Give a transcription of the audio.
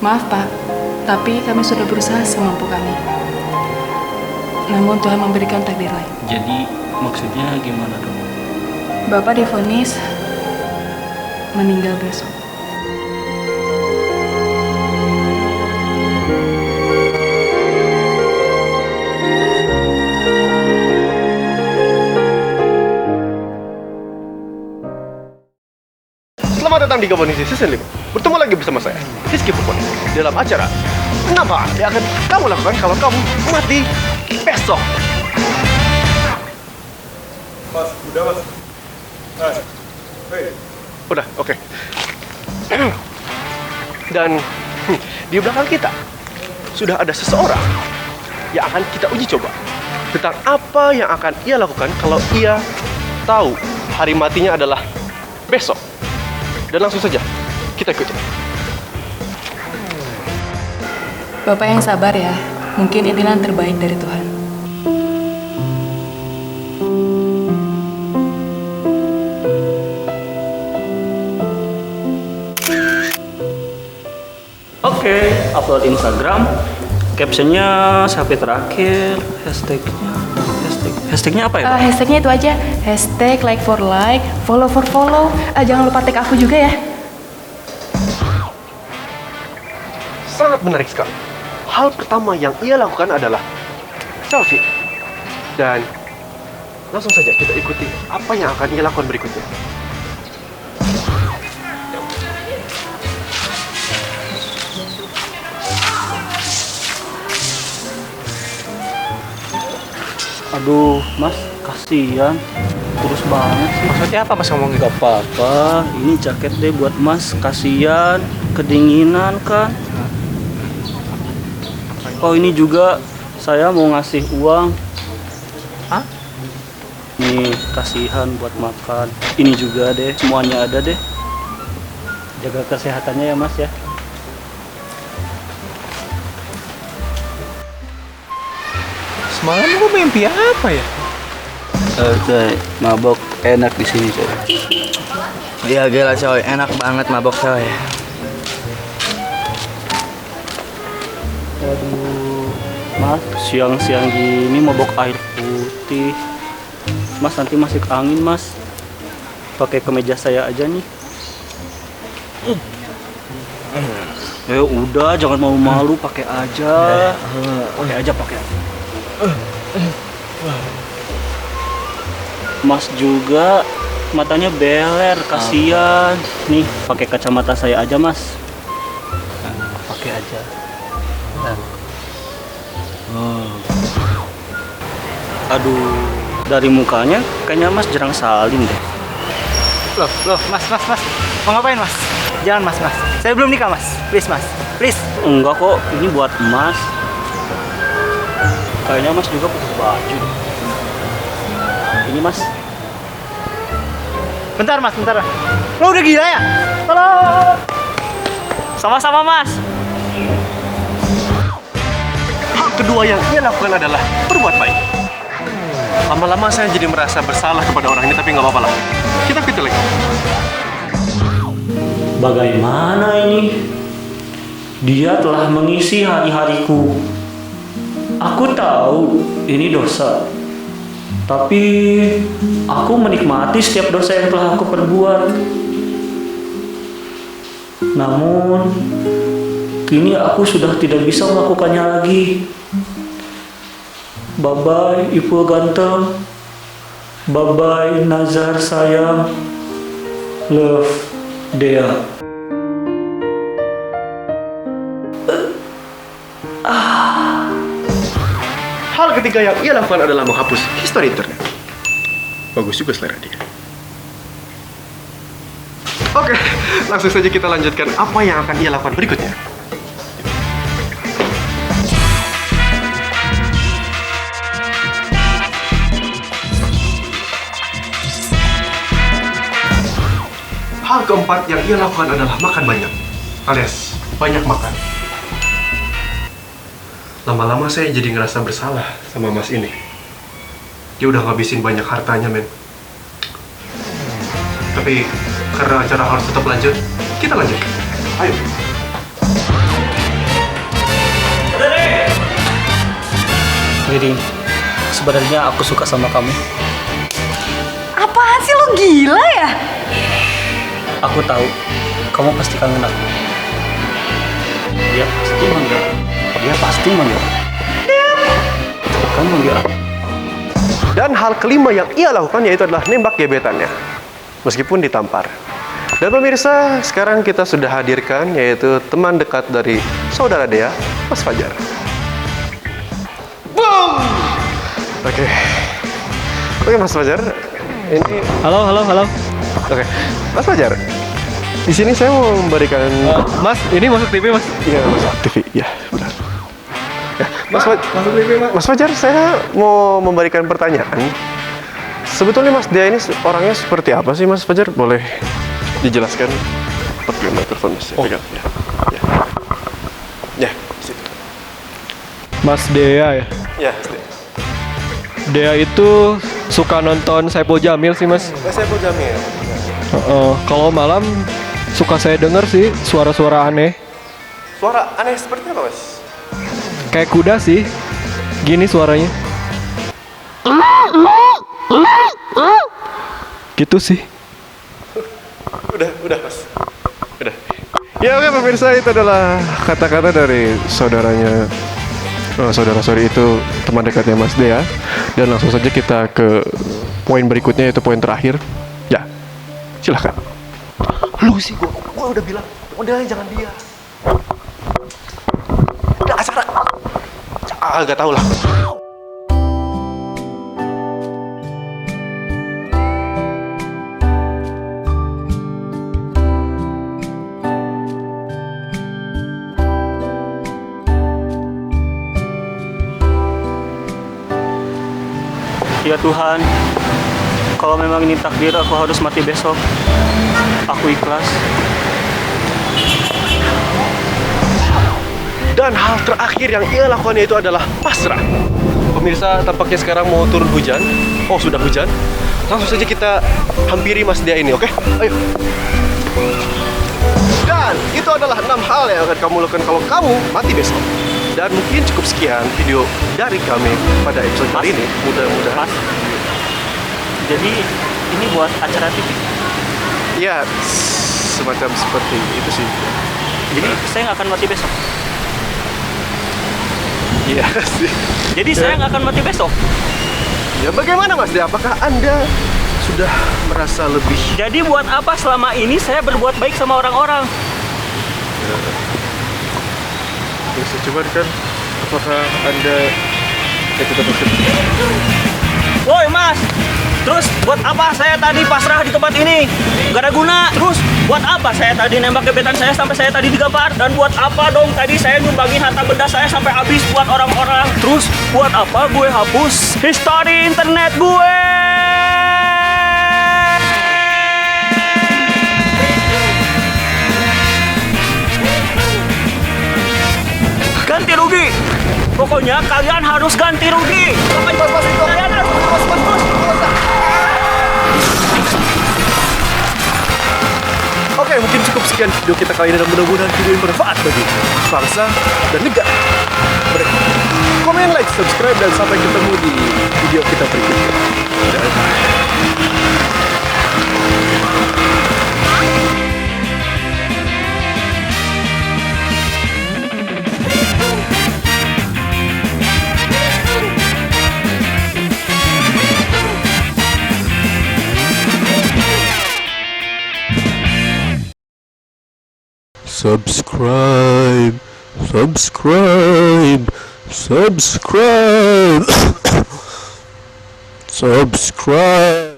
Maaf Pak, tapi kami sudah berusaha semampu kami. Namun Tuhan memberikan takdir lain. Jadi maksudnya gimana dong? Bapak divonis meninggal besok. Selamat datang di Gabonisi Season 5. Bertemu lagi bersama saya, Rizky Pupon, dalam acara Kenapa yang akan kamu lakukan kalau kamu mati besok? Mas, udah mas. Hey. Udah, oke. Dan di belakang kita sudah ada seseorang yang akan kita uji coba tentang apa yang akan ia lakukan kalau ia tahu hari matinya adalah besok. Dan langsung saja kita ikuti. Bapak yang sabar ya, mungkin inilah terbaik dari Tuhan. Oke, upload Instagram. Captionnya sampai terakhir. Hashtagnya apa ya? Hashtagnya itu aja, hashtag like for like, follow for follow. Jangan lupa tag aku juga ya. Sangat menarik sekali. Hal pertama yang ia lakukan adalah selfie. Dan langsung saja kita ikuti apa yang akan ia lakukan berikutnya. Aduh, Mas, kasihan. Terus banget sih. Maksudnya apa Mas ngomongin? Gak apa-apa, ini jaket deh buat Mas. Kasihan, kedinginan kan. Oh, ini juga saya mau ngasih uang. Hah? Nih, kasihan buat makan. Ini juga deh, semuanya ada deh. Jaga kesehatannya ya Mas ya. Semalam gua mimpi apa ya? Coy, mabok enak di sini coy. Iya gila coy, enak banget mabok coy. Waduh, Mas, siang-siang gini mabok air putih. Mas, nanti masuk angin Mas. Pakai kemeja saya aja nih. Udah, jangan malu-malu, pakai aja. Pakai aja. Mas juga matanya beler, kasihan. Nih, pakai kacamata saya aja Mas. Pakai aja. Aduh, dari mukanya kayaknya Mas jarang salim deh. Loh, Mas. Mau ngapain Mas? Jangan Mas. Saya belum nikah Mas. Please Mas, please. Enggak kok, ini buat Mas. Kayaknya Mas juga putus baju deh. Ini Mas. Bentar Mas. Lo udah gila ya? Tolong. Sama-sama Mas. Hal kedua yang ia lakukan adalah berbuat baik. Lama-lama saya jadi merasa bersalah kepada orang ini, tapi nggak apa-apa lah. Kita ikuti lagi. Bagaimana ini? Dia telah mengisi hari-hariku. Aku tahu ini dosa. Tapi aku menikmati setiap dosa yang telah aku perbuat. Namun kini aku sudah tidak bisa melakukannya lagi. Bye-bye Ipul ganteng. Bye-bye Nazar sayang. Love, Dea. Hal ketiga yang ia lakukan adalah menghapus histori internet. Bagus juga selera dia. Oke, langsung saja kita lanjutkan apa yang akan ia lakukan berikutnya. Hal keempat yang ia lakukan adalah makan banyak, alias banyak makan. Lama-lama saya jadi ngerasa bersalah sama mas ini. Dia udah ngabisin banyak hartanya, men. Tapi karena acara harus tetap lanjut, kita lanjut. Ayo. Ririn, sebenarnya aku suka sama kamu. Apaan sih, lo gila ya? Aku tahu, kamu pasti kangen aku. Dia pasti manggil. Dia pasti manggil. Kamu manggil aku. Dan hal kelima yang ia lakukan yaitu adalah nembak gebetannya, meskipun ditampar. Dan pemirsa, sekarang kita sudah hadirkan yaitu teman dekat dari saudara Dea, Mas Fajar. Boom! Oke Mas Fajar, ini Halo. oke. Mas Fajar, di sini saya mau memberikan Mas, ini masuk TV, Mas. iya masuk TV, ya benar. Ya, masuk TV, Mas Fajar, saya mau memberikan pertanyaan. Sebetulnya Mas Dea ini orangnya seperti apa sih Mas Fajar? Boleh dijelaskan? Pakai mikrofon Mas. Pegang. Ya, situ. Mas Dea ya. Ya, situ. Dea itu suka nonton Saipul Jamil sih, Mas. Saya mau jamin. Kalau malam suka saya denger sih suara-suara aneh. Suara aneh seperti apa, Mas? Kayak kuda sih. Gini suaranya. Gitu sih. Udah, Mas. Udah. Ya oke pemirsa, itu adalah kata-kata dari saudaranya. Saudara-saudari itu teman dekatnya Mas Dea. Dan langsung saja kita ke poin berikutnya, yaitu poin terakhir. Ya, silahkan. Lu sih, gua udah bilang, modelnya jangan dia. Udah acara. Agak tahu lah. Ya Tuhan, kalau memang ini takdir aku harus mati besok, aku ikhlas. Dan hal terakhir yang ia lakukan yaitu adalah pasrah. Pemirsa, tampaknya sekarang mau turun hujan. Oh, sudah hujan. Langsung saja kita hampiri Mas Dea ini, oke? Ayo. Dan itu adalah 6 hal yang akan kamu lakukan kalau kamu mati besok. Dan mungkin cukup sekian video dari kami pada episode kali ini. Mudah-mudahan. Mas, jadi ini buat acara TV. Ya, semacam seperti itu sih. Jadi saya nggak akan mati besok. Iya sih. Jadi saya nggak akan mati besok. Ya bagaimana Mas Dea? Apakah Anda sudah merasa lebih? Jadi buat apa selama ini saya berbuat baik sama orang-orang? Bisa coba kan? Apakah Anda tetap Woi Mas, terus buat apa saya tadi pasrah di tempat ini? Gak ada guna. Terus buat apa saya tadi nembak gebetan saya sampai saya tadi digampar? Dan buat apa dong tadi saya nyumbangin harta benda saya sampai habis buat orang-orang? Terus buat apa gue hapus history internet gue? Ganti rugi. Pokoknya kalian harus ganti rugi. Kalian harus Oke, mungkin cukup sekian video kita kali ini dan mudah-mudahan video ini bermanfaat bagi bangsa dan negara. Komen, like, subscribe, dan sampai ketemu di video kita berikutnya. Subscribe, subscribe, subscribe, subscribe.